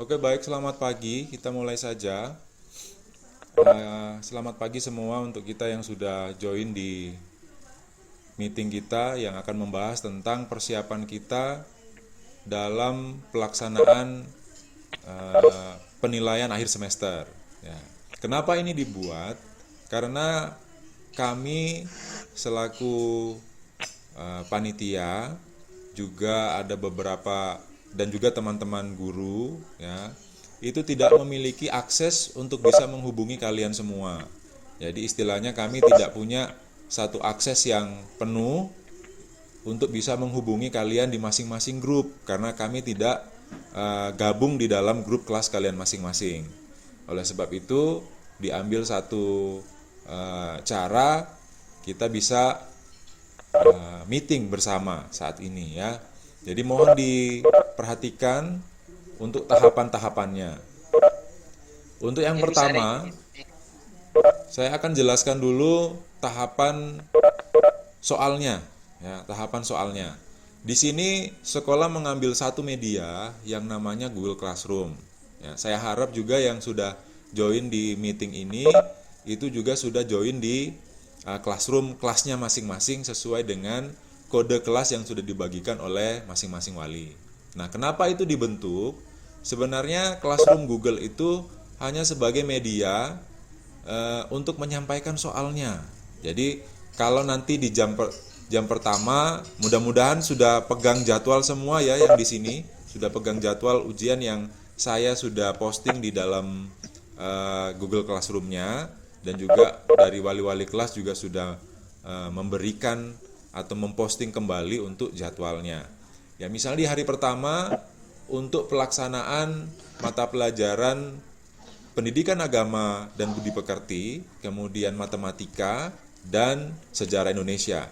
Oke, baik, selamat pagi. Kita mulai saja. Selamat pagi semua untuk kita yang sudah join di meeting kita yang akan membahas tentang persiapan kita dalam pelaksanaan penilaian akhir semester. Ya. Kenapa ini dibuat? Karena kami selaku panitia juga ada beberapa dan juga teman-teman guru ya itu tidak memiliki akses untuk bisa menghubungi kalian semua. Jadi istilahnya kami tidak punya satu akses yang penuh untuk bisa menghubungi kalian di masing-masing grup karena kami tidak gabung di dalam grup kelas kalian masing-masing. Oleh sebab itu diambil satu cara kita bisa meeting bersama saat ini ya. Jadi mohon diperhatikan untuk tahapan-tahapannya. Untuk yang pertama, saya akan jelaskan dulu tahapan soalnya ya, tahapan soalnya. Di sini sekolah mengambil satu media yang namanya Google Classroom. Ya, saya harap juga yang sudah join di meeting ini itu juga sudah join di classroom kelasnya masing-masing sesuai dengan kode kelas yang sudah dibagikan oleh masing-masing wali. Nah, kenapa itu dibentuk? Sebenarnya classroom Google itu hanya sebagai media untuk menyampaikan soalnya. Jadi kalau nanti di jam pertama, mudah-mudahan sudah pegang jadwal semua ya yang di sini sudah pegang jadwal ujian yang saya sudah posting di dalam Google Classroom-nya dan juga dari wali-wali kelas juga sudah memberikan atau memposting kembali untuk jadwalnya. Ya, misalnya di hari pertama untuk pelaksanaan mata pelajaran pendidikan agama dan budi pekerti, kemudian matematika dan sejarah Indonesia.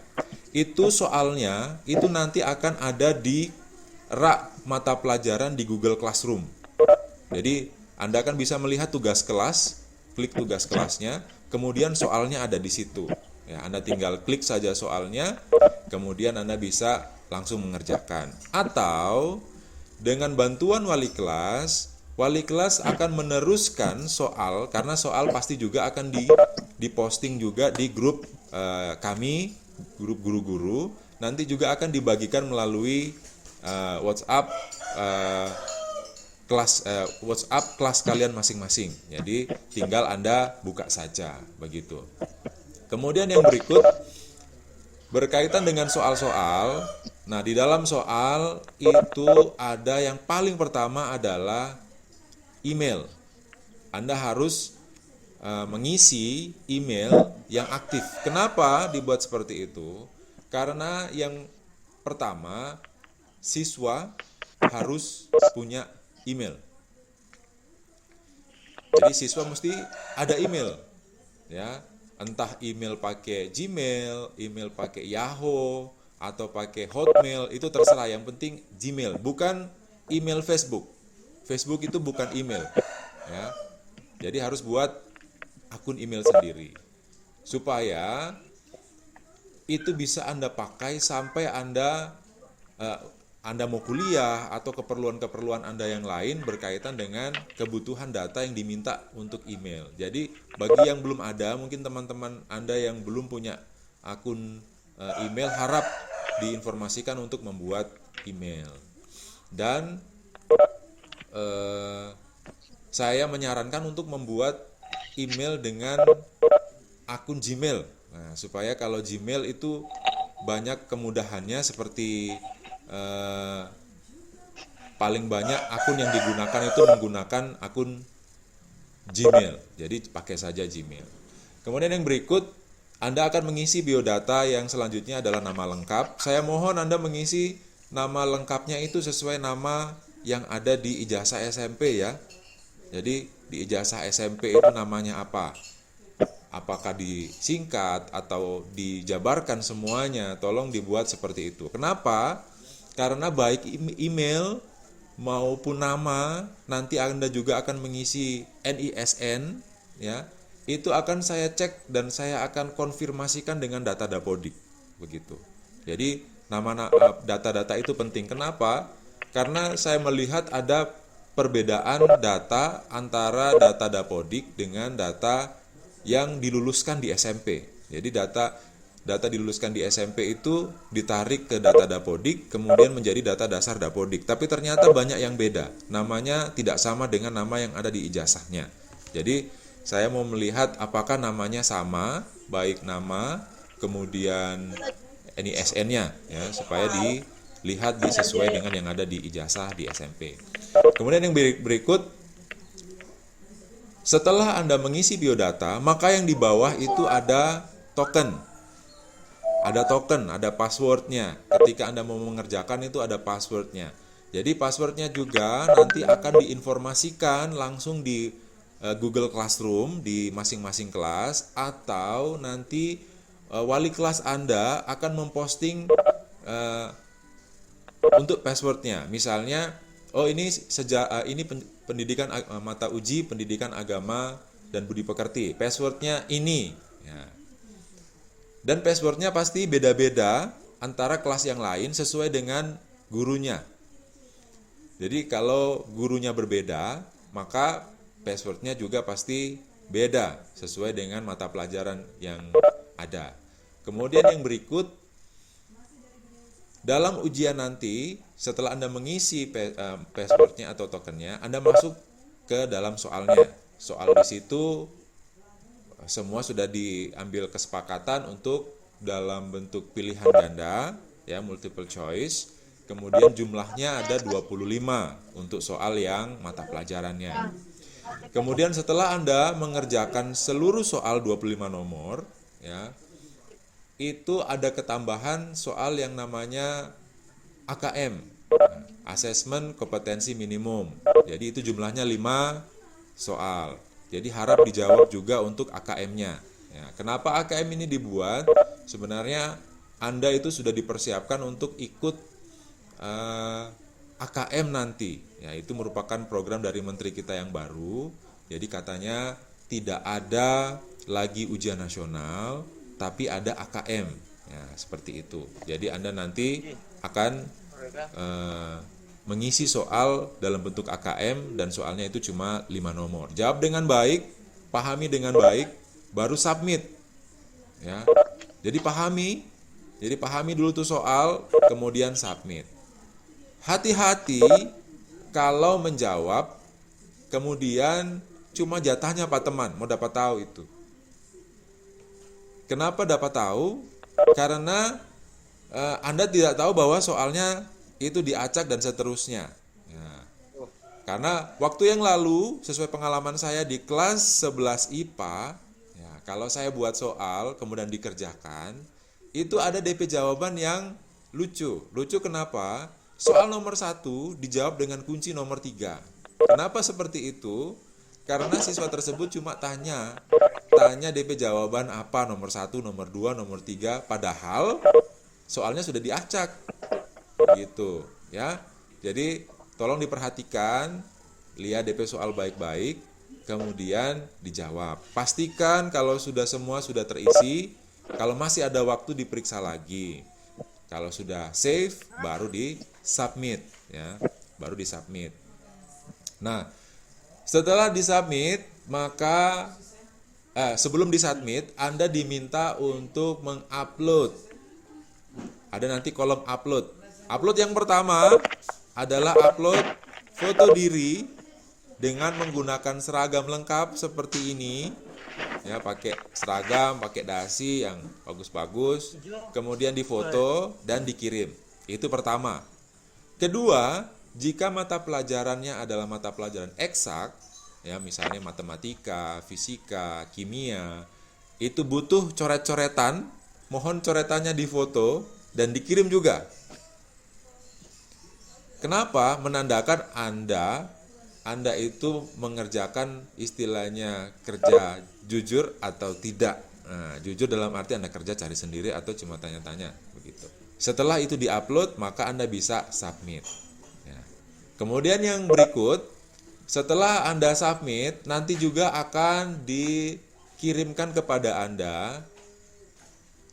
Itu soalnya itu nanti akan ada di rak mata pelajaran di Google Classroom. Jadi Anda akan bisa melihat tugas kelas, klik tugas kelasnya, kemudian soalnya ada di situ. Ya, Anda tinggal klik saja soalnya, kemudian Anda bisa langsung mengerjakan. Atau dengan bantuan wali kelas akan meneruskan soal, karena soal pasti juga akan diposting juga di grup kami, grup guru-guru, nanti juga akan dibagikan melalui WhatsApp kelas kalian masing-masing. Jadi tinggal Anda buka saja begitu. Kemudian yang berikut berkaitan dengan soal-soal. Nah, di dalam soal itu ada yang paling pertama adalah email. Anda harus mengisi email yang aktif. Kenapa dibuat seperti itu? Karena yang pertama, siswa harus punya email. Jadi siswa mesti ada email. Ya, entah email pakai Gmail, email pakai Yahoo, atau pakai Hotmail, itu terserah, yang penting Gmail, bukan email Facebook. Facebook itu bukan email ya. Jadi harus buat akun email sendiri supaya itu bisa Anda pakai sampai Anda mau kuliah atau keperluan-keperluan Anda yang lain berkaitan dengan kebutuhan data yang diminta untuk email. Jadi bagi yang belum ada, mungkin teman-teman Anda yang belum punya akun email, harap diinformasikan untuk membuat email. Dan saya menyarankan untuk membuat email dengan akun Gmail. Nah, supaya kalau Gmail itu banyak kemudahannya seperti paling banyak akun yang digunakan itu menggunakan akun Gmail. Jadi pakai saja Gmail. Kemudian yang berikut, Anda akan mengisi biodata yang selanjutnya adalah nama lengkap. Saya mohon Anda mengisi nama lengkapnya itu sesuai nama yang ada di ijazah SMP ya. Jadi di ijazah SMP itu namanya apa? Apakah disingkat atau dijabarkan semuanya? Tolong dibuat seperti itu. Kenapa? Karena baik email maupun nama, nanti Anda juga akan mengisi NISN ya. Itu akan saya cek dan saya akan konfirmasikan dengan data Dapodik begitu. Jadi data-data itu penting. Kenapa? Karena saya melihat ada perbedaan data antara data Dapodik dengan data yang diluluskan di SMP. Jadi data diluluskan di SMP itu ditarik ke data Dapodik, kemudian menjadi data dasar Dapodik. Tapi ternyata banyak yang beda. Namanya tidak sama dengan nama yang ada di ijazahnya. Jadi saya mau melihat apakah namanya sama, baik nama, kemudian NISN-nya, ya, supaya dilihat sesuai dengan yang ada di ijazah di SMP. Kemudian yang berikut, setelah Anda mengisi biodata, maka yang di bawah itu ada token. Ada token, ada passwordnya. Ketika Anda mau mengerjakan itu ada passwordnya. Jadi passwordnya juga nanti akan diinformasikan langsung di Google Classroom di masing-masing kelas, atau nanti wali kelas Anda akan memposting untuk passwordnya. Misalnya, ini pendidikan mata uji pendidikan agama dan budi pekerti. Passwordnya ini. Ya. Dan passwordnya pasti beda-beda antara kelas yang lain sesuai dengan gurunya. Jadi kalau gurunya berbeda, maka passwordnya juga pasti beda sesuai dengan mata pelajaran yang ada. Kemudian yang berikut, dalam ujian nanti setelah Anda mengisi passwordnya atau tokennya, Anda masuk ke dalam soalnya. Soal di situ semua sudah diambil kesepakatan untuk dalam bentuk pilihan ganda, ya, multiple choice. Kemudian jumlahnya ada 25 untuk soal yang mata pelajarannya. Kemudian setelah Anda mengerjakan seluruh soal 25 nomor, ya, itu ada ketambahan soal yang namanya AKM, Assessment Kompetensi Minimum. Jadi itu jumlahnya 5 soal. Jadi harap dijawab juga untuk AKM-nya. Ya, kenapa AKM ini dibuat? Sebenarnya Anda itu sudah dipersiapkan untuk ikut AKM nanti. Ya, itu merupakan program dari menteri kita yang baru. Jadi katanya tidak ada lagi ujian nasional, tapi ada AKM. Ya, seperti itu. Jadi Anda nanti akan mengisi soal dalam bentuk AKM dan soalnya itu cuma 5 nomor. Jawab dengan baik, pahami dengan baik, baru submit. Ya. Jadi pahami dulu tuh soal, kemudian submit. Hati-hati kalau menjawab, kemudian cuma jatahnya Pak teman, mau dapat tahu itu. Kenapa dapat tahu? Karena Anda tidak tahu bahwa soalnya itu diacak dan seterusnya. Ya. Karena waktu yang lalu, sesuai pengalaman saya di kelas 11 IPA, ya, kalau saya buat soal, kemudian dikerjakan, itu ada DP jawaban yang lucu. Lucu kenapa? Soal nomor 1 dijawab dengan kunci nomor 3. Kenapa seperti itu? Karena siswa tersebut cuma tanya DP jawaban apa, nomor 1, nomor 2, nomor 3, padahal soalnya sudah diacak. Gitu, ya. Jadi tolong diperhatikan, lihat DP soal baik-baik, kemudian dijawab. Pastikan kalau semua sudah terisi, kalau masih ada waktu diperiksa lagi. Kalau sudah save, baru di-submit, ya. Baru di-submit. Nah, setelah di-submit, maka sebelum di-submit, Anda diminta untuk mengupload. Ada nanti kolom upload. Upload yang pertama adalah upload foto diri dengan menggunakan seragam lengkap seperti ini. Ya, pakai seragam, pakai dasi yang bagus-bagus, kemudian difoto dan dikirim. Itu pertama. Kedua, jika mata pelajarannya adalah mata pelajaran eksak, ya misalnya matematika, fisika, kimia, itu butuh coret-coretan, mohon coretannya difoto dan dikirim juga. Kenapa? Menandakan Anda itu mengerjakan istilahnya kerja jujur atau tidak. Nah, jujur dalam arti Anda kerja cari sendiri atau cuma tanya-tanya begitu. Setelah itu diupload, maka Anda bisa submit. Ya. Kemudian yang berikut, setelah Anda submit, nanti juga akan dikirimkan kepada Anda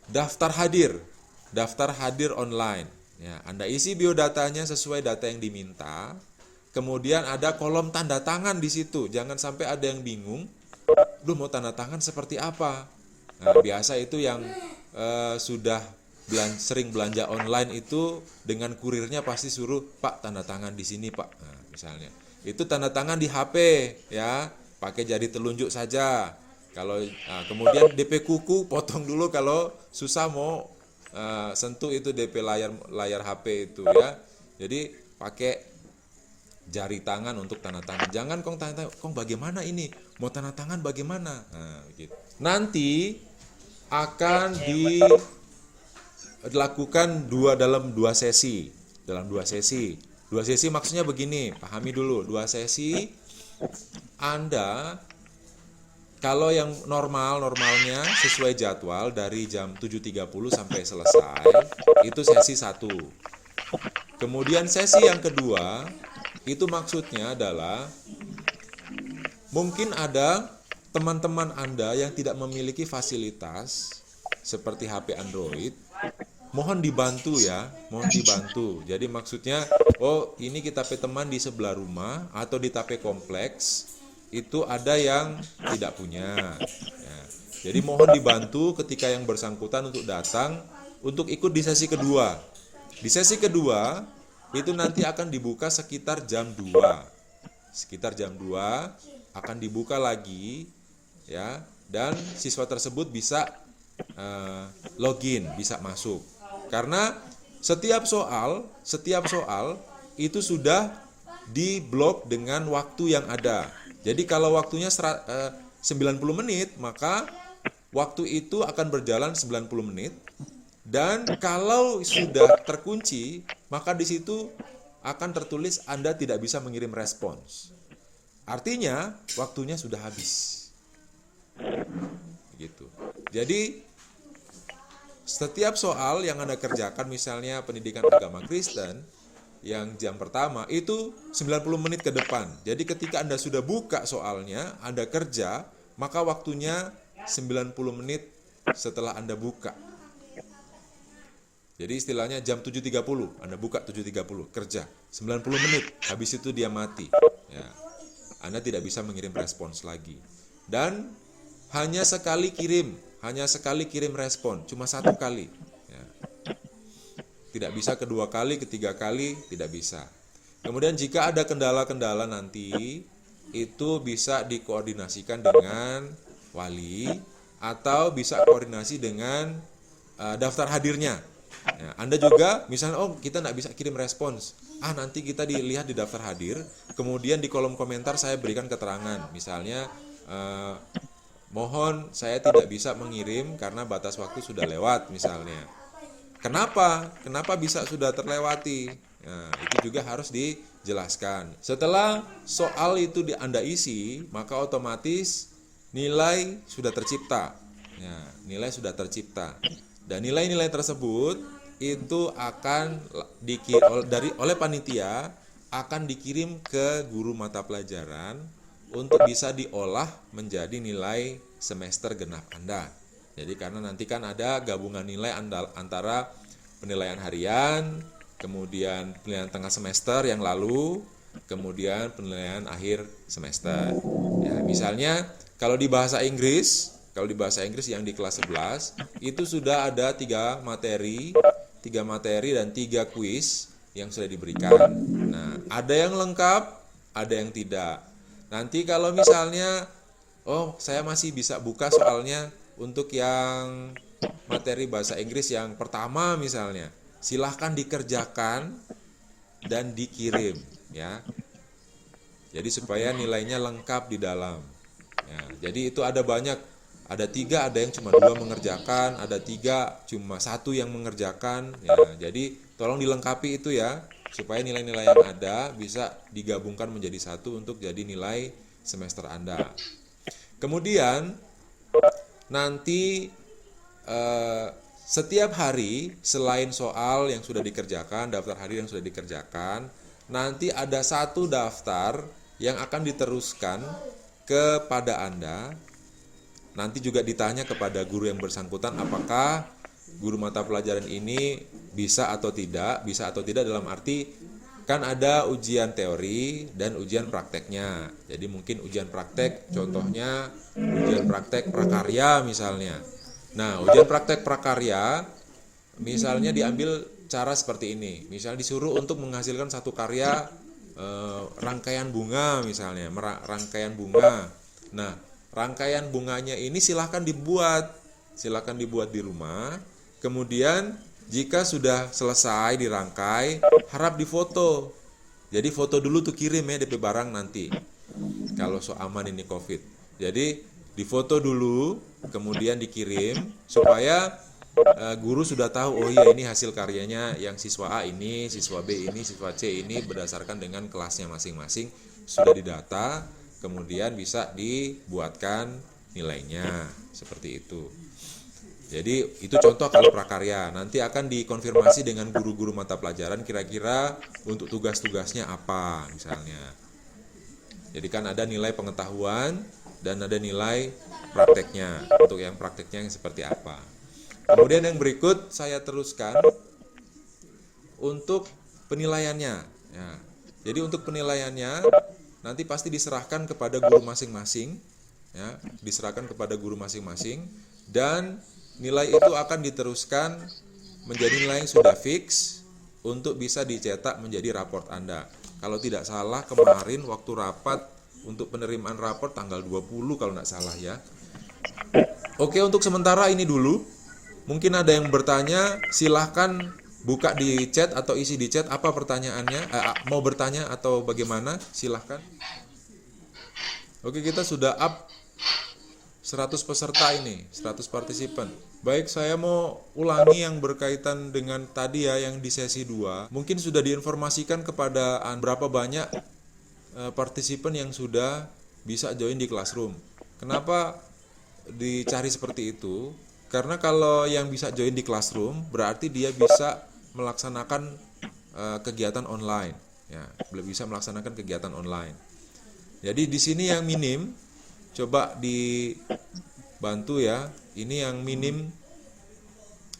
daftar hadir online. Ya, Anda isi biodatanya sesuai data yang diminta. kemudian ada kolom tanda tangan di situ. Jangan sampai ada yang bingung, "Duh, mau tanda tangan seperti apa?" Nah, biasa itu yang sudah sering belanja online itu dengan kurirnya pasti suruh, "Pak, tanda tangan di sini, Pak." Nah, misalnya. Itu tanda tangan di HP ya, pakai jari telunjuk saja. Kemudian DP kuku potong dulu kalau susah mau sentuh itu DP layar HP itu ya. Jadi pakai jari tangan untuk tanda tangan. Jangan kong tanda tangan, "Kong bagaimana ini? Mau tanda tangan bagaimana?" Nah, gitu. Nanti akan dilakukan dalam dua sesi. Dua sesi maksudnya begini, pahami dulu. Dua sesi, Anda kalau yang normalnya sesuai jadwal dari jam 7.30 sampai selesai, itu sesi 1. Kemudian sesi yang kedua, itu maksudnya adalah mungkin ada teman-teman Anda yang tidak memiliki fasilitas seperti HP Android, mohon dibantu ya, mohon dibantu. Jadi maksudnya, ini kita teman di sebelah rumah atau di TP kompleks, itu ada yang tidak punya. Ya. Jadi mohon dibantu ketika yang bersangkutan untuk datang, untuk ikut di sesi kedua. Di sesi kedua, itu nanti akan dibuka sekitar jam 2. Sekitar jam 2 akan dibuka lagi, ya, dan siswa tersebut bisa login, bisa masuk. Karena setiap soal itu sudah diblok dengan waktu yang ada. Jadi kalau waktunya 90 menit, maka waktu itu akan berjalan 90 menit. Dan kalau sudah terkunci, maka di situ akan tertulis Anda tidak bisa mengirim respons. Artinya waktunya sudah habis. Gitu. Jadi setiap soal yang Anda kerjakan, misalnya pendidikan agama Kristen, yang jam pertama itu 90 menit ke depan. Jadi ketika Anda sudah buka soalnya, Anda kerja, maka waktunya 90 menit setelah Anda buka. Jadi istilahnya jam 7.30, Anda buka 7.30, kerja. 90 menit, habis itu dia mati. Ya. Anda tidak bisa mengirim respons lagi. Dan hanya sekali kirim respon, cuma 1 kali. Ya. Tidak bisa kedua kali, ketiga kali, tidak bisa. Kemudian jika ada kendala-kendala nanti, itu bisa dikoordinasikan dengan wali, atau bisa koordinasi dengan daftar hadirnya. Ya, Anda juga, misalnya, kita nggak bisa kirim respons. Nanti kita dilihat di daftar hadir, kemudian di kolom komentar saya berikan keterangan. Misalnya, mohon saya tidak bisa mengirim karena batas waktu sudah lewat misalnya. Kenapa bisa sudah terlewati? Nah, itu juga harus dijelaskan. Setelah soal itu Anda isi, maka otomatis nilai sudah tercipta. Ya, nilai sudah tercipta. Dan nilai-nilai tersebut itu akan oleh panitia akan dikirim ke guru mata pelajaran untuk bisa diolah menjadi nilai semester genap Anda. Jadi karena nanti kan ada gabungan nilai antara penilaian harian, kemudian penilaian tengah semester yang lalu, kemudian penilaian akhir semester. Ya, misalnya kalau di bahasa Inggris yang di kelas 11 itu sudah ada 3 materi dan 3 kuis yang sudah diberikan. Nah, ada yang lengkap, ada yang tidak. Nanti kalau misalnya, saya masih bisa buka soalnya untuk yang materi bahasa Inggris yang pertama misalnya, silahkan dikerjakan dan dikirim, ya. Jadi supaya nilainya lengkap di dalam. Ya, jadi itu ada banyak, ada 3, ada yang cuma 2 mengerjakan, ada 3 cuma 1 yang mengerjakan. Ya, jadi tolong dilengkapi itu ya, supaya nilai-nilai yang ada bisa digabungkan menjadi 1 untuk jadi nilai semester Anda. Kemudian nanti setiap hari selain soal yang sudah dikerjakan, daftar hadir yang sudah dikerjakan, nanti ada 1 daftar yang akan diteruskan kepada Anda. Nanti juga ditanya kepada guru yang bersangkutan apakah guru mata pelajaran ini bisa atau tidak dalam arti Kan ada ujian teori dan ujian prakteknya. Jadi mungkin ujian praktek, contohnya ujian praktek prakarya misalnya. Nah, ujian praktek prakarya misalnya diambil cara seperti ini. Misalnya disuruh untuk menghasilkan satu karya rangkaian bunga misalnya, rangkaian bunga. Nah, rangkaian bunganya ini silahkan dibuat di rumah. Kemudian jika sudah selesai dirangkai, harap difoto. Jadi foto dulu tuh kirim ya DP barang nanti. Kalau so aman ini COVID. Jadi difoto dulu, kemudian dikirim supaya guru sudah tahu, oh iya ini hasil karyanya yang siswa A ini, siswa B ini, siswa C ini berdasarkan dengan kelasnya masing-masing sudah didata, kemudian bisa dibuatkan nilainya seperti itu. Jadi itu contoh kalau prakarya. Nanti akan dikonfirmasi dengan guru-guru mata pelajaran kira-kira untuk tugas-tugasnya apa misalnya. Jadi kan ada nilai pengetahuan dan ada nilai prakteknya. Untuk yang prakteknya yang seperti apa. Kemudian yang berikut saya teruskan untuk penilaiannya. Ya. Jadi untuk penilaiannya nanti pasti diserahkan kepada guru masing-masing. Ya, diserahkan kepada guru masing-masing dan nilai itu akan diteruskan menjadi nilai yang sudah fix untuk bisa dicetak menjadi raport Anda. Kalau tidak salah kemarin waktu rapat untuk penerimaan raport tanggal 20 kalau tidak salah ya. Oke, untuk sementara ini dulu. Mungkin ada yang bertanya, silahkan buka di chat atau isi di chat apa pertanyaannya. Mau bertanya atau bagaimana, silahkan. Oke, kita sudah up 100 peserta ini, 100 partisipan. Baik, saya mau ulangi yang berkaitan dengan tadi ya, yang di sesi 2. Mungkin sudah diinformasikan kepada berapa banyak partisipan yang sudah bisa join di Classroom. Kenapa dicari seperti itu? Karena kalau yang bisa join di Classroom, berarti dia bisa melaksanakan kegiatan online. Ya, bisa melaksanakan kegiatan online. Jadi di sini yang minim, coba dibantu ya, ini yang minim,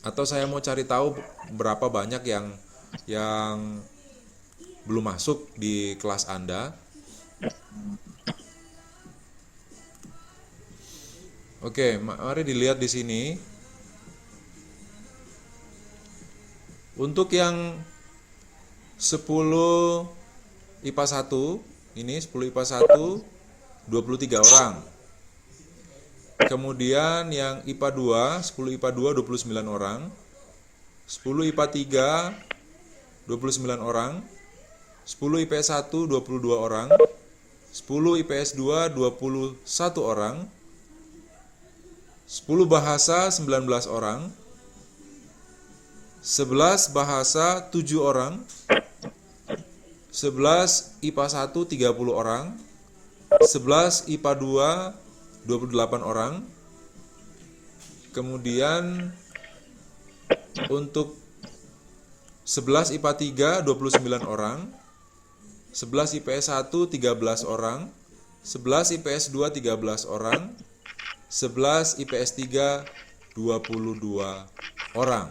atau saya mau cari tahu berapa banyak yang belum masuk di kelas Anda. Oke, mari dilihat di sini. Untuk yang 10 IPA 1, ini 10 IPA 1, 23 orang. Kemudian yang IPA 2, 10 IPA 2, 29 orang. 10 IPA 3, 29 orang. 10 IPS 1, 22 orang. 10 IPS 2, 21 orang. 10 bahasa, 19 orang. 11 bahasa, 7 orang. 11 IPA 1, 30 orang. 11 IPA 2, 28 orang. Kemudian untuk 11 IPA 3, 29 orang. 11 IPS 1, 13 orang. 11 IPS 2, 13 orang. 11 IPS 3, 22 orang.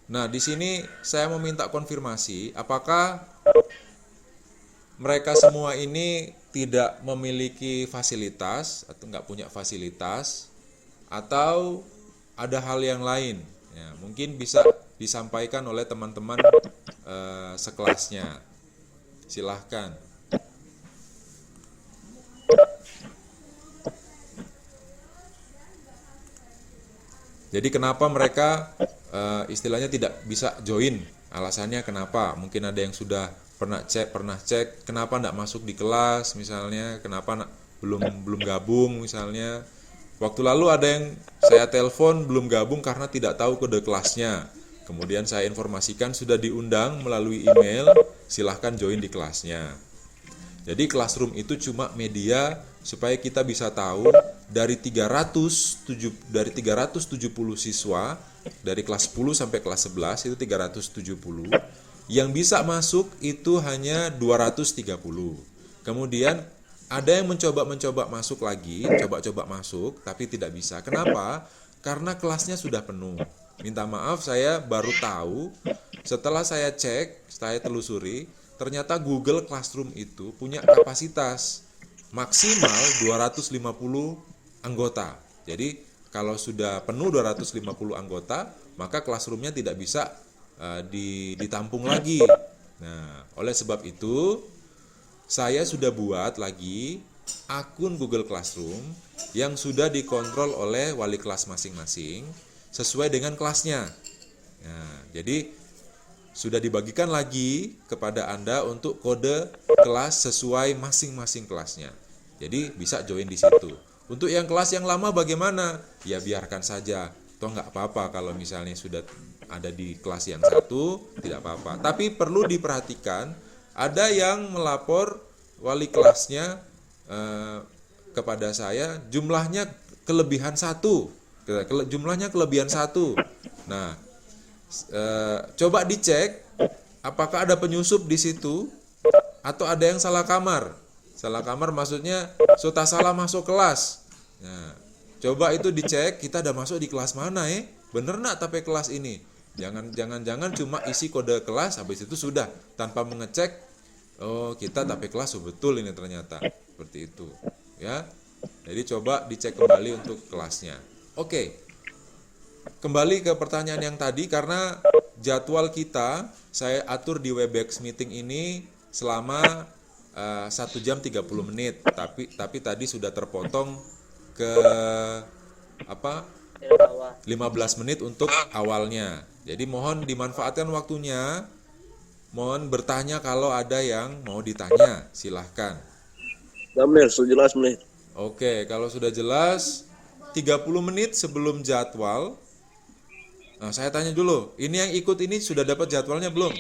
Nah, di sini saya meminta konfirmasi apakah mereka semua ini tidak memiliki fasilitas atau nggak punya fasilitas atau ada hal yang lain. Ya, mungkin bisa disampaikan oleh teman-teman sekelasnya. Silahkan. Jadi kenapa mereka istilahnya tidak bisa join? Alasannya kenapa? Mungkin ada yang sudah pernah cek, kenapa tidak masuk di kelas misalnya, kenapa belum gabung misalnya. Waktu lalu ada yang saya telepon belum gabung karena tidak tahu kode kelasnya. Kemudian saya informasikan sudah diundang melalui email, silahkan join di kelasnya. Jadi Classroom itu cuma media supaya kita bisa tahu dari 370 siswa dari kelas 10 sampai kelas 11 itu 370, yang bisa masuk itu hanya 230. Kemudian ada yang mencoba masuk lagi, coba masuk tapi tidak bisa. Kenapa? Karena kelasnya sudah penuh. minta maaf saya baru tahu setelah saya cek, saya telusuri, ternyata Google Classroom itu punya kapasitas maksimal 250 anggota. Jadi kalau sudah penuh 250 anggota, maka classroom-nya tidak bisa ditampung lagi. Nah, oleh sebab itu saya sudah buat lagi akun Google Classroom yang sudah dikontrol oleh wali kelas masing-masing sesuai dengan kelasnya. Nah, jadi sudah dibagikan lagi kepada Anda untuk kode kelas sesuai masing-masing kelasnya. Jadi bisa join di situ. Untuk yang kelas yang lama bagaimana? Ya biarkan saja. Toh nggak apa-apa kalau misalnya sudah ada di kelas yang satu, tidak apa-apa. Tapi perlu diperhatikan, ada yang melapor wali kelasnya kepada saya, jumlahnya kelebihan satu. Jumlahnya kelebihan satu. Nah, coba dicek apakah ada penyusup di situ atau ada yang salah kamar. Salah kamar maksudnya sudah salah masuk kelas. Nah, coba itu dicek, kita ada masuk di kelas mana bener nak tapi kelas ini. Jangan cuma isi kode kelas habis itu sudah tanpa mengecek oh kita tapi kelas betul ini ternyata seperti itu ya. Jadi coba dicek kembali untuk kelasnya. Oke. Kembali ke pertanyaan yang tadi, karena jadwal kita saya atur di Webex meeting ini selama 1 jam 30 menit, tapi tadi sudah terpotong ke 15 menit untuk awalnya. Jadi mohon dimanfaatkan waktunya. Mohon bertanya kalau ada yang mau ditanya, silahkan. Damir, sudah jelas menit. Oke, kalau sudah jelas 30 menit sebelum jadwal. Nah, saya tanya dulu, ini yang ikut ini sudah dapat jadwalnya belum?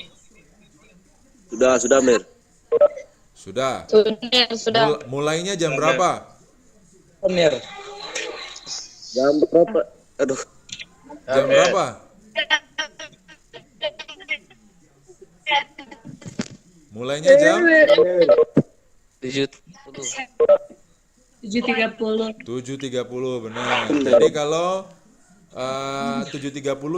Sudah, Mir. Sudah. Sudah. Mulainya jam berapa? Mir. Jam berapa? Aduh. Jam berapa? Mulainya jam 7.30. 7.30, benar. Jadi kalau 7.30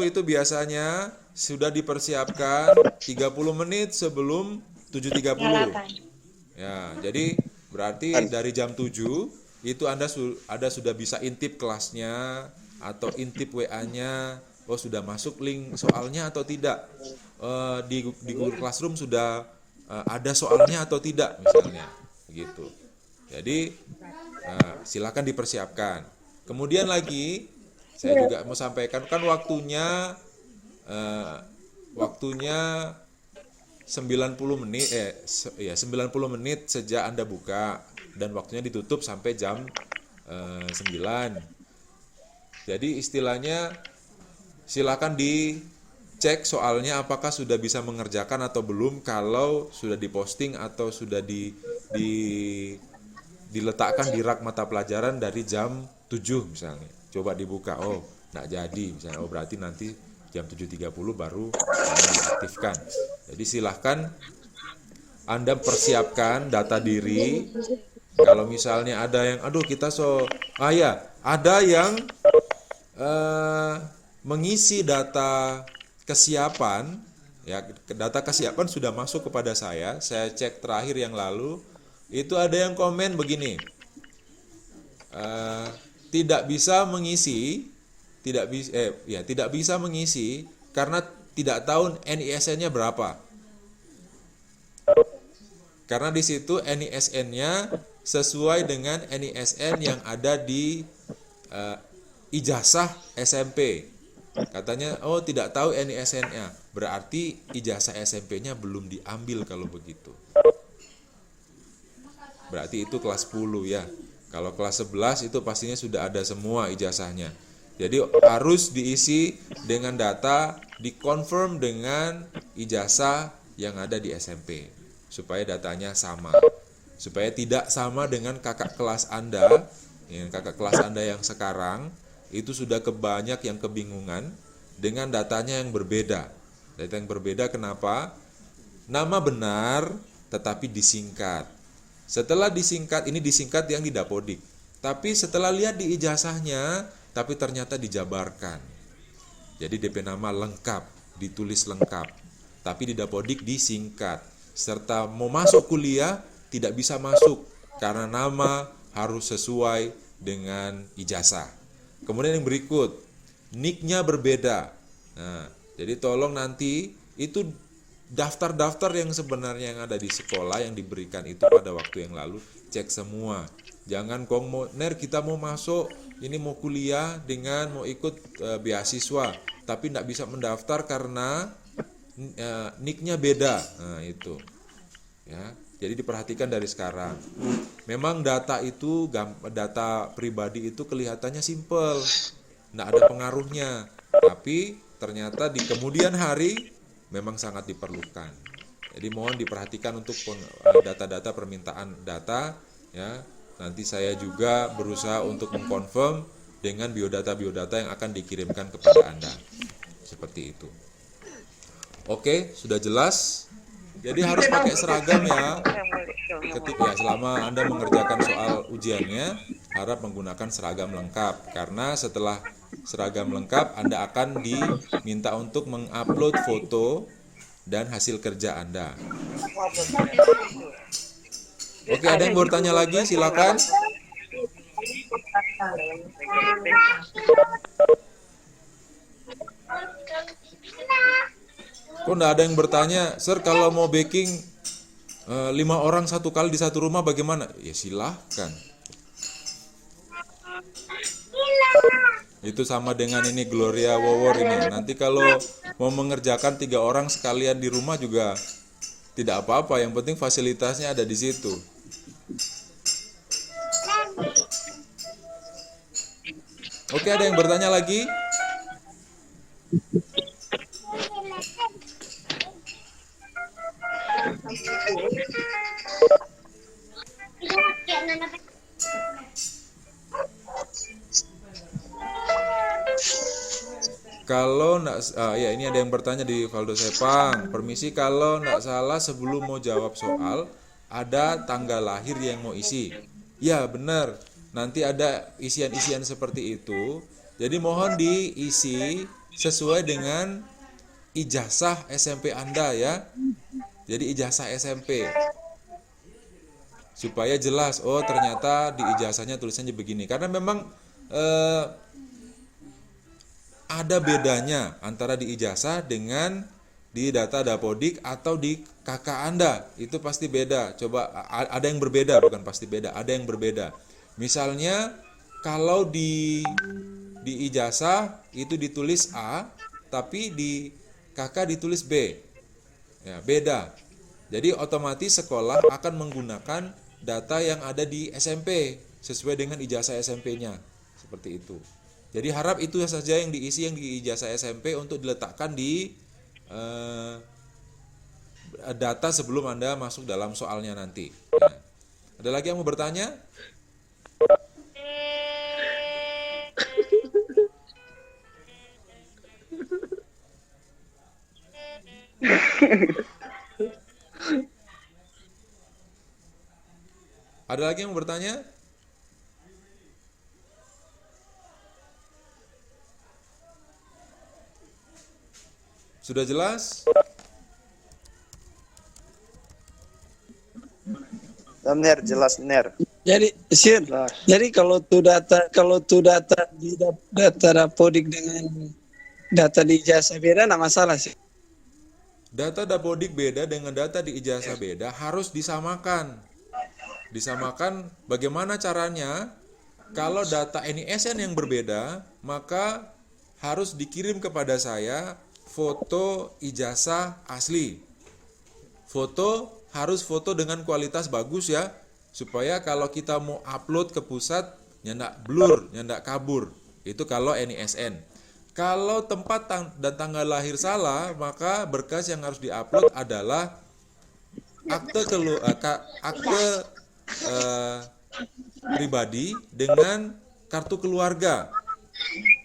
itu biasanya sudah dipersiapkan 30 menit sebelum 7.30. Ya, jadi berarti dari jam 7 itu Anda sudah bisa intip kelasnya atau intip WA-nya. Oh, sudah masuk link soalnya atau tidak? Di Google Classroom sudah ada soalnya atau tidak misalnya, begitu. Jadi silakan dipersiapkan. Kemudian lagi saya juga mau sampaikan kan waktunya 90 menit 90 menit sejak Anda buka dan waktunya ditutup sampai jam 9. Jadi istilahnya silakan dicek soalnya apakah sudah bisa mengerjakan atau belum, kalau sudah diposting atau sudah diletakkan di rak mata pelajaran dari jam 7 misalnya. Coba dibuka, oh nggak jadi misalnya, oh berarti nanti jam 7.30 baru diaktifkan. Jadi silahkan Anda persiapkan data diri. Kalau misalnya ada yang ada yang mengisi data kesiapan, ya data kesiapan sudah masuk kepada saya cek terakhir yang lalu, itu ada yang komen begini, tidak bisa mengisi karena tidak tahu NISN-nya berapa. Karena di situ NISN-nya sesuai dengan NISN yang ada di ijazah SMP. Katanya, oh tidak tahu NISN-nya, berarti ijazah SMP-nya belum diambil kalau begitu. Berarti itu kelas 10 ya. Kalau kelas 11 itu pastinya sudah ada semua ijazahnya. Jadi harus diisi dengan data, dikonfirm dengan ijazah yang ada di SMP. Supaya datanya sama. Supaya tidak sama dengan kakak kelas Anda, kakak kelas Anda yang sekarang, itu sudah banyak yang kebingungan dengan datanya yang berbeda. Data yang berbeda kenapa? Nama benar tetapi disingkat. Setelah disingkat, ini disingkat yang di Dapodik. Tapi setelah lihat di ijazahnya, tapi ternyata dijabarkan. Jadi DP nama lengkap, ditulis lengkap. Tapi di Dapodik disingkat. Serta mau masuk kuliah tidak bisa masuk karena nama harus sesuai dengan ijazah. Kemudian yang berikut, NIK-nya berbeda. Nah, jadi tolong nanti itu daftar-daftar yang sebenarnya yang ada di sekolah yang diberikan itu pada waktu yang lalu, cek semua. Jangan kita mau masuk, ini mau kuliah dengan mau ikut beasiswa, tapi tidak bisa mendaftar karena NIK-nya beda. Nah, itu. Ya, jadi diperhatikan dari sekarang. Memang data pribadi itu kelihatannya simple, tidak ada pengaruhnya, tapi ternyata di kemudian hari memang sangat diperlukan. Jadi mohon diperhatikan untuk data-data permintaan data, ya. Nanti saya juga berusaha untuk mengkonfirm dengan biodata yang akan dikirimkan kepada Anda. Seperti itu. Oke, sudah jelas. Jadi harus pakai seragam ya. Selama Anda mengerjakan soal ujiannya, harap menggunakan seragam lengkap. Karena setelah seragam lengkap, Anda akan diminta untuk mengupload foto dan hasil kerja Anda. Oke, ada yang bertanya lagi? Silakan. Kok enggak ada yang bertanya, Sir, kalau mau baking 5 orang satu kali di satu rumah bagaimana? Ya silahkan. Itu sama dengan ini Gloria Wowor ini. Nanti kalau mau mengerjakan 3 orang sekalian di rumah juga tidak apa-apa. Yang penting fasilitasnya ada di situ. Oke, ada yang bertanya lagi? Kalau ya ini ada yang bertanya di Valdo Sepang. Permisi, kalau enggak salah sebelum mau jawab soal ada tanggal lahir yang mau isi. Ya benar. Nanti ada isian-isian seperti itu. Jadi mohon diisi sesuai dengan ijazah SMP Anda ya. Jadi ijazah SMP. Supaya jelas, oh ternyata di ijazahnya tulisannya begini. Karena memang ada bedanya antara di ijazah dengan di data Dapodik atau di KK Anda. Itu pasti beda. Coba ada yang berbeda, bukan pasti beda, ada yang berbeda. Misalnya kalau di ijazah itu ditulis A, tapi di KK ditulis B. Ya, beda. Jadi otomatis sekolah akan menggunakan data yang ada di SMP sesuai dengan ijazah SMP-nya. Seperti itu. Jadi harap itu saja yang diisi yang di ijazah SMP untuk diletakkan di data sebelum Anda masuk dalam soalnya nanti. Nah, ada lagi yang mau bertanya? Ada lagi yang mau bertanya? Sudah jelas? Ner, jelas Ner. Jadi Sir, jadi kalau tuh data di data Dapodik dengan data di ijazah beda, nggak masalah sih. Data Dapodik beda dengan data di ijazah beda, harus disamakan. Disamakan bagaimana caranya? Kalau data NISN yang berbeda, maka harus dikirim kepada saya foto ijazah asli. Harus foto dengan kualitas bagus ya, supaya kalau kita mau upload ke pusat nyandak blur, nyandak kabur. Itu kalau NISN. Kalau tempat dan tanggal lahir salah, maka berkas yang harus diupload adalah akte pribadi dengan kartu keluarga.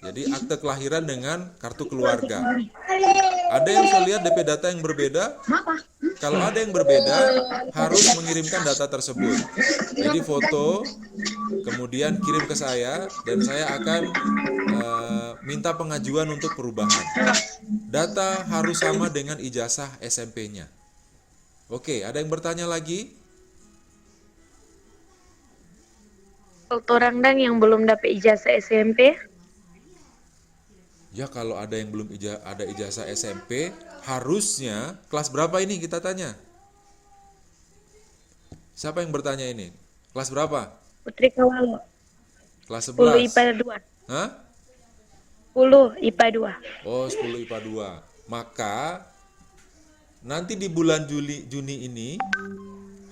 Jadi akte kelahiran dengan kartu keluarga. Ada yang saya lihat DP data yang berbeda. Kalau ada yang berbeda, harus mengirimkan data tersebut. Jadi foto kemudian kirim ke saya dan saya akan minta pengajuan untuk perubahan. Data harus sama dengan ijazah SMP-nya. Oke, ada yang bertanya lagi? Untuk orang dan yang belum dapat ijazah SMP, Ya kalau ada yang belum ada ijazah SMP, harusnya kelas berapa ini kita tanya? Siapa yang bertanya ini? Kelas berapa? Putri Kawalo, Kelas 10 11. IPA 2. Hah? 10 IPA 2. Oh, 10 IPA 2. Maka nanti di bulan Juni ini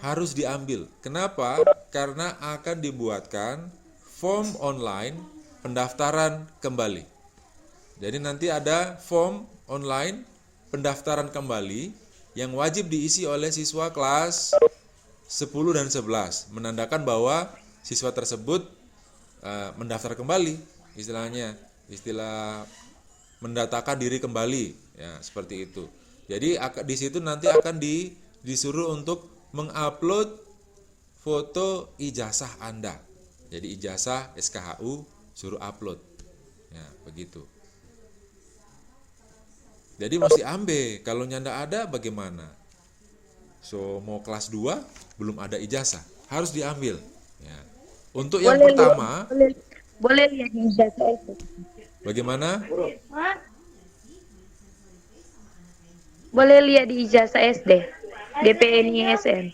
harus diambil. Kenapa? Karena akan dibuatkan form online pendaftaran kembali. Jadi nanti ada form online pendaftaran kembali yang wajib diisi oleh siswa kelas 10 dan 11, menandakan bahwa siswa tersebut mendaftar kembali, istilah mendatakan diri kembali, ya seperti itu. Jadi di situ nanti akan disuruh untuk mengupload foto ijazah Anda. Jadi ijazah SKHU suruh upload, ya begitu. Jadi mesti ambil, kalau nyanda ada bagaimana? So mau kelas 2 belum ada ijazah, harus diambil. Ya. Untuk yang pertama, boleh lihat di ijazah itu. bagaimana? Boleh lihat di ijazah SD, DPNISN.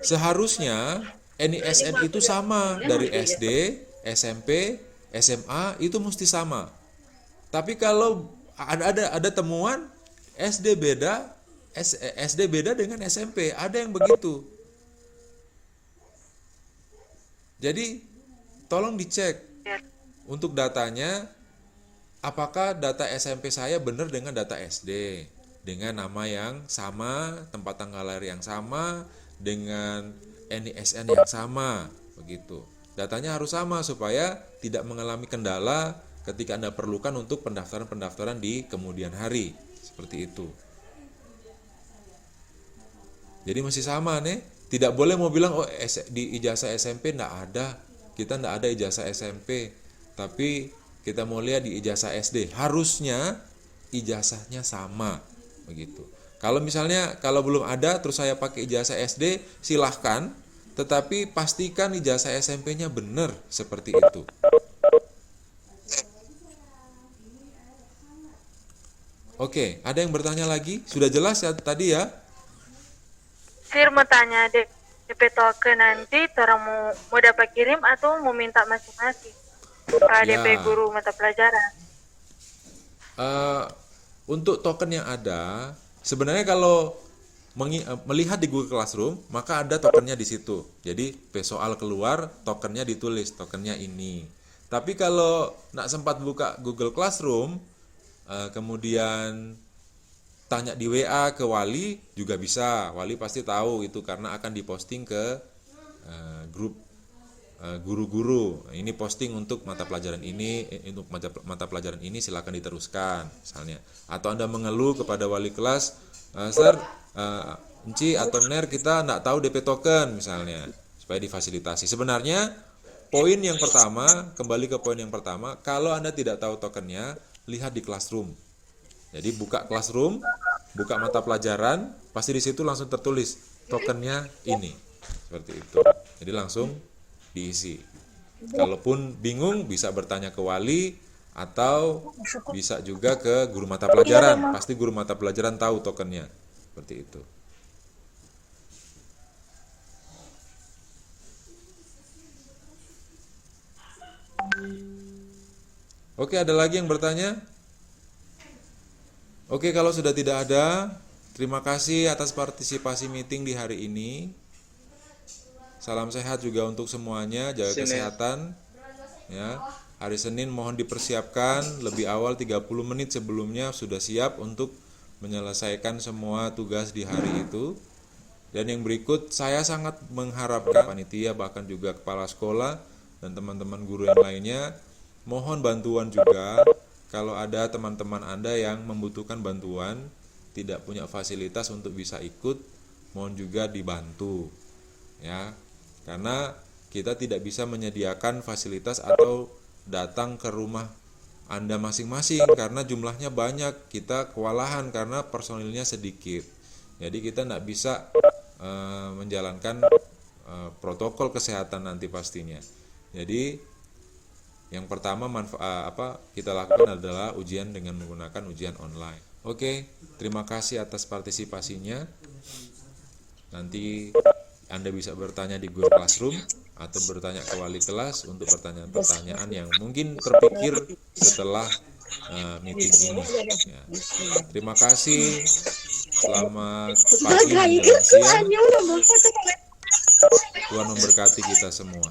Seharusnya NISN itu sama dari SD, SMP, SMA itu mesti sama. Tapi kalau ada temuan SD beda dengan SMP, ada yang begitu. Jadi tolong dicek untuk datanya, apakah data SMP saya benar dengan data SD, dengan nama yang sama, tempat tanggal lahir yang sama, dengan NISN yang sama, begitu. Datanya harus sama supaya tidak mengalami kendala ketika Anda perlukan untuk pendaftaran-pendaftaran di kemudian hari, seperti itu. Jadi masih sama nih, tidak boleh mau bilang oh di ijazah SMP enggak ada, kita enggak ada ijazah SMP, tapi kita mau lihat di ijazah SD, harusnya ijazahnya sama, begitu. Kalau misalnya kalau belum ada terus saya pakai ijazah SD, silahkan, tetapi pastikan ijazah SMP-nya benar seperti itu. Oke, ada yang bertanya lagi? Sudah jelas ya tadi ya? Sir mau tanya DP token nanti orang mau dapat kirim atau mau minta masing-masing? DP guru mata pelajaran. Untuk token yang ada, sebenarnya kalau melihat di Google Classroom, maka ada tokennya di situ. Jadi soal keluar, tokennya ditulis, tokennya ini. Tapi kalau nggak sempat buka Google Classroom, kemudian tanya di WA ke wali juga bisa. Wali pasti tahu itu karena akan diposting ke grup guru-guru. Ini posting untuk mata pelajaran ini, untuk mata pelajaran ini silakan diteruskan misalnya. Atau Anda mengeluh kepada wali kelas, Sir, Enci atau Ner kita enggak tahu DP token misalnya, supaya difasilitasi. Sebenarnya poin yang pertama, kembali ke poin yang pertama, kalau Anda tidak tahu tokennya, lihat di Classroom. Jadi buka Classroom, buka mata pelajaran, pasti di situ langsung tertulis tokennya ini. Seperti itu. Jadi langsung diisi. Kalaupun bingung bisa bertanya ke wali atau bisa juga ke guru mata pelajaran. Pasti guru mata pelajaran tahu tokennya. Seperti itu. Oke, ada lagi yang bertanya? Oke, kalau sudah tidak ada, terima kasih atas partisipasi meeting di hari ini. Salam sehat juga untuk semuanya, jaga kesehatan. Ya, hari Senin mohon dipersiapkan lebih awal 30 menit sebelumnya sudah siap untuk menyelesaikan semua tugas di hari itu. Dan yang berikut, saya sangat mengharapkan panitia bahkan juga kepala sekolah dan teman-teman guru yang lainnya mohon bantuan juga. Kalau ada teman-teman Anda yang membutuhkan bantuan, tidak punya fasilitas untuk bisa ikut, mohon juga dibantu. Ya. Karena kita tidak bisa menyediakan fasilitas atau datang ke rumah Anda masing-masing karena jumlahnya banyak. Kita kewalahan karena personilnya sedikit. Jadi kita tidak bisa menjalankan protokol kesehatan nanti pastinya. Jadi yang pertama kita lakukan adalah ujian dengan menggunakan ujian online. Oke, terima kasih atas partisipasinya. Nanti Anda bisa bertanya di Google Classroom atau bertanya ke wali kelas untuk pertanyaan-pertanyaan yang mungkin terpikir setelah meeting ini. Ya. Terima kasih. Selamat pagi menjelang siang. Tuhan memberkati kita semua.